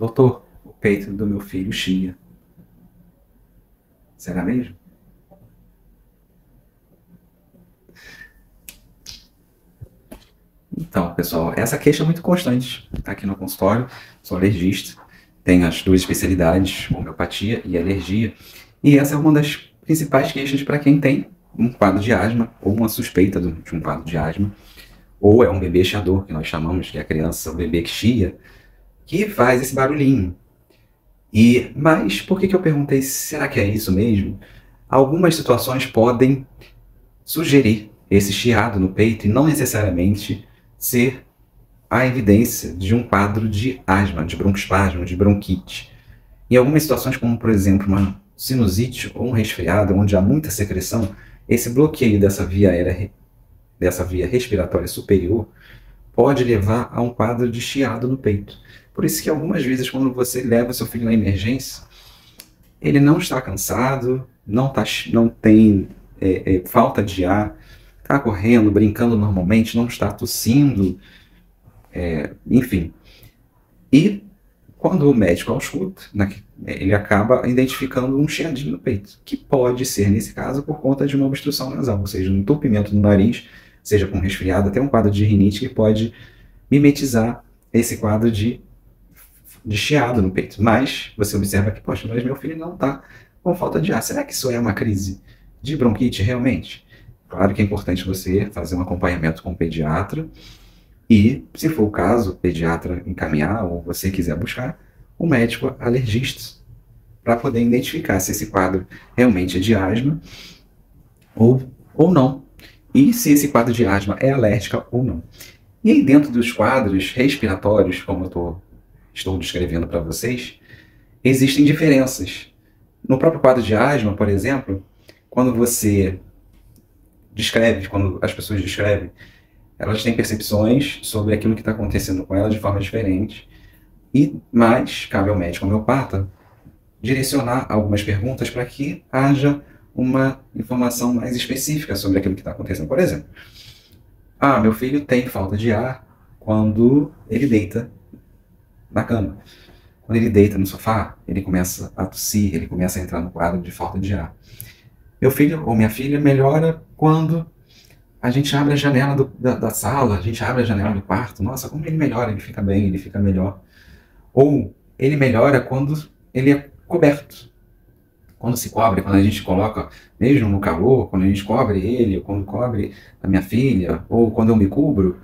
doutor, o peito do meu filho chia. Será mesmo? Então, pessoal, essa queixa é muito constante aqui no consultório. Sou alergista, tenho as duas especialidades, homeopatia e alergia. E essa é uma das principais queixas para quem tem um quadro de asma ou uma suspeita de um quadro de asma. Ou é um bebê chiador, que nós chamamos, que é a criança, o bebê que chia, que faz esse barulhinho. Mas por que eu perguntei, será que é isso mesmo? Algumas situações podem sugerir esse chiado no peito e não necessariamente ser a evidência de um quadro de asma, de broncoespasmo, de bronquite. Em algumas situações, como por exemplo uma sinusite ou um resfriado, onde há muita secreção, esse bloqueio dessa via respiratória superior pode levar a um quadro de chiado no peito. Por isso que algumas vezes, quando você leva seu filho na emergência, ele não está cansado, não tem falta de ar, está correndo, brincando normalmente, não está tossindo, enfim. E quando o médico ausculta, ele acaba identificando um chiadinho no peito, que pode ser, nesse caso, por conta de uma obstrução nasal, ou seja, um entupimento no nariz, seja com resfriado, até um quadro de rinite que pode mimetizar esse quadro de chiado no peito. Mas você observa que, poxa, mas meu filho não está com falta de ar. Será que isso é uma crise de bronquite realmente? Claro que é importante você fazer um acompanhamento com o pediatra e, se for o caso, o pediatra encaminhar ou você quiser buscar um médico alergista para poder identificar se esse quadro realmente é de asma ou não. E se esse quadro de asma é alérgica ou não. E aí, dentro dos quadros respiratórios, como eu estou descrevendo para vocês, existem diferenças. No próprio quadro de asma, por exemplo, quando você descreve, quando as pessoas descrevem, elas têm percepções sobre aquilo que está acontecendo com elas de forma diferente. Mas cabe ao médico homeopata direcionar algumas perguntas para que haja uma informação mais específica sobre aquilo que está acontecendo. Por exemplo, meu filho tem falta de ar quando ele deita na cama. Quando ele deita no sofá, ele começa a tossir, ele começa a entrar no quadro de falta de ar. Meu filho ou minha filha melhora quando a gente abre a janela da sala, a gente abre a janela do quarto. Nossa, como ele melhora, ele fica bem, ele fica melhor. Ou ele melhora quando ele é coberto. Quando se cobre, quando a gente coloca, mesmo no calor, quando a gente cobre ele, ou quando cobre a minha filha, ou quando eu me cubro,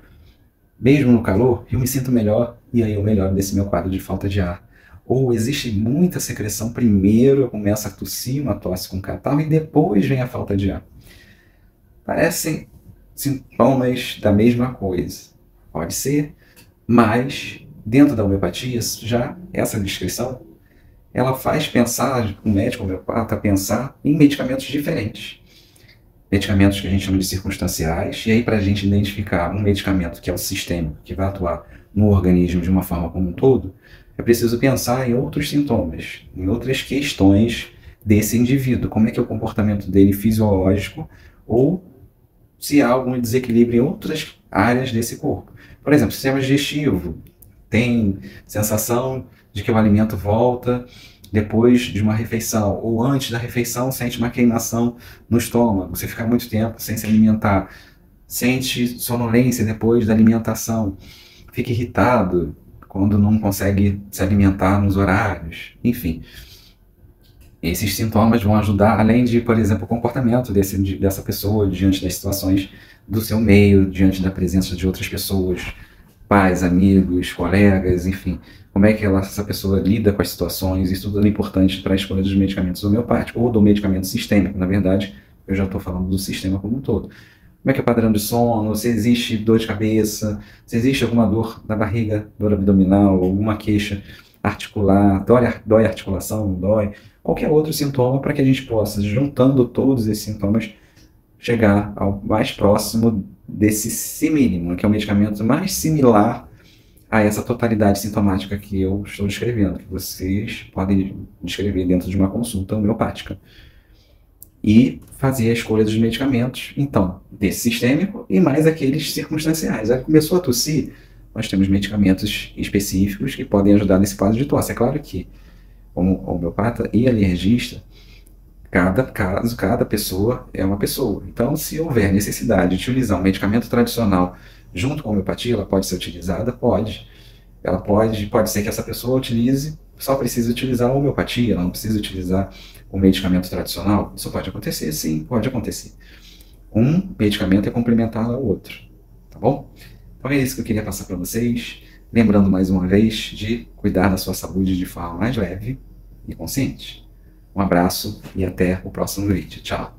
mesmo no calor, eu me sinto melhor e aí eu melhoro desse meu quadro de falta de ar. Ou existe muita secreção, primeiro eu começo a tossir, uma tosse com catarro, e depois vem a falta de ar. Parecem sintomas da mesma coisa. Pode ser, mas dentro da homeopatia, já essa descrição, ela faz pensar, o médico homeopata pensar em medicamentos diferentes. Medicamentos que a gente chama de circunstanciais, e aí para a gente identificar um medicamento que é o sistêmico, que vai atuar no organismo de uma forma como um todo, é preciso pensar em outros sintomas, em outras questões desse indivíduo, como é que é o comportamento dele fisiológico, ou se há algum desequilíbrio em outras áreas desse corpo. Por exemplo, sistema digestivo, tem sensação de que o alimento volta depois de uma refeição, ou antes da refeição sente uma queimação no estômago, você fica muito tempo sem se alimentar, sente sonolência depois da alimentação, fica irritado quando não consegue se alimentar nos horários, enfim. Esses sintomas vão ajudar, além de, por exemplo, o comportamento dessa pessoa diante das situações do seu meio, diante da presença de outras pessoas, pais, amigos, colegas, enfim. Como é que essa pessoa lida com as situações, isso tudo é importante para a escolha dos medicamentos homeopáticos, ou do medicamento sistêmico, na verdade, eu já estou falando do sistema como um todo. Como é que é o padrão de sono, se existe dor de cabeça, se existe alguma dor na barriga, dor abdominal, alguma queixa articular, dói a articulação, não dói, qualquer outro sintoma para que a gente possa, juntando todos esses sintomas, chegar ao mais próximo desse simílimo, que é o medicamento mais similar a essa totalidade sintomática que eu estou descrevendo, que vocês podem descrever dentro de uma consulta homeopática. E fazer a escolha dos medicamentos, então, desse sistêmico e mais aqueles circunstanciais. Aí começou a tossir, nós temos medicamentos específicos que podem ajudar nesse quadro de tosse. É claro que, como homeopata e alergista, cada caso, cada pessoa é uma pessoa. Então, se houver necessidade de utilizar um medicamento tradicional junto com a homeopatia, ela pode ser utilizada? Pode. Ela pode ser que essa pessoa utilize, só precisa utilizar a homeopatia, ela não precisa utilizar o medicamento tradicional. Isso pode acontecer? Sim, pode acontecer. Um medicamento é complementar ao outro, tá bom? Então é isso que eu queria passar para vocês. Lembrando mais uma vez de cuidar da sua saúde de forma mais leve e consciente. Um abraço e até o próximo vídeo. Tchau!